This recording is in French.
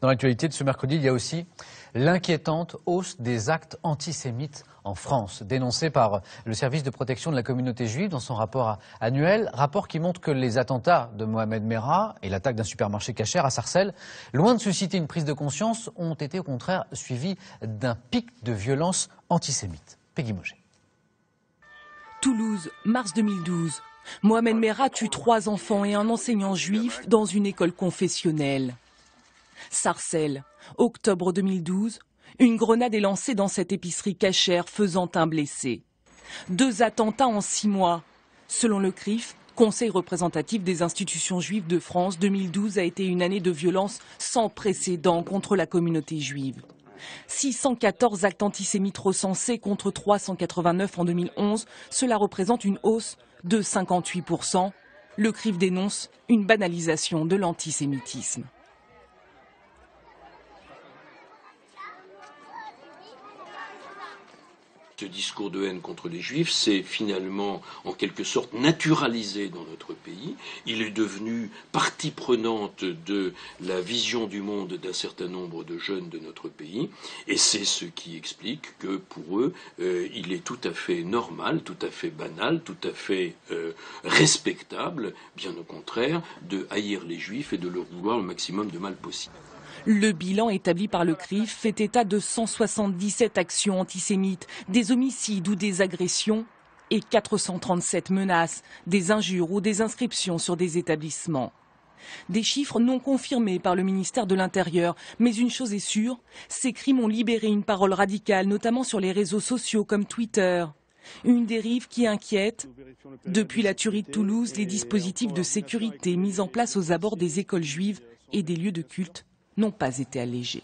Dans l'actualité de ce mercredi, il y a aussi l'inquiétante hausse des actes antisémites en France, dénoncée par le service de protection de la communauté juive dans son rapport annuel, rapport qui montre que les attentats de Mohamed Merah et l'attaque d'un supermarché Kasher à Sarcelles, loin de susciter une prise de conscience, ont été au contraire suivis d'un pic de violence antisémite. Peggy Moget. Toulouse, mars 2012. Mohamed Merah tue 3 enfants et un enseignant juif dans une école confessionnelle. Sarcelles, octobre 2012, une grenade est lancée dans cette épicerie Kasher faisant un blessé. 2 attentats en 6 mois. Selon le CRIF, Conseil représentatif des institutions juives de France, 2012 a été une année de violence sans précédent contre la communauté juive. 614 actes antisémites recensés contre 389 en 2011, cela représente une hausse de 58%. Le CRIF dénonce une banalisation de l'antisémitisme. Ce discours de haine contre les juifs s'est finalement en quelque sorte naturalisé dans notre pays. Il est devenu partie prenante de la vision du monde d'un certain nombre de jeunes de notre pays. Et c'est ce qui explique que pour eux, il est tout à fait normal, tout à fait banal, tout à fait respectable, bien au contraire, de haïr les juifs et de leur vouloir le maximum de mal possible. Le bilan établi par le CRIF fait état de 177 actions antisémites, des homicides ou des agressions et 437 menaces, des injures ou des inscriptions sur des établissements. Des chiffres non confirmés par le ministère de l'Intérieur, mais une chose est sûre, ces crimes ont libéré une parole radicale, notamment sur les réseaux sociaux comme Twitter. Une dérive qui inquiète. Depuis la tuerie de Toulouse, les dispositifs de sécurité mis en place aux abords des écoles juives et des lieux de culte n'ont pas été allégés.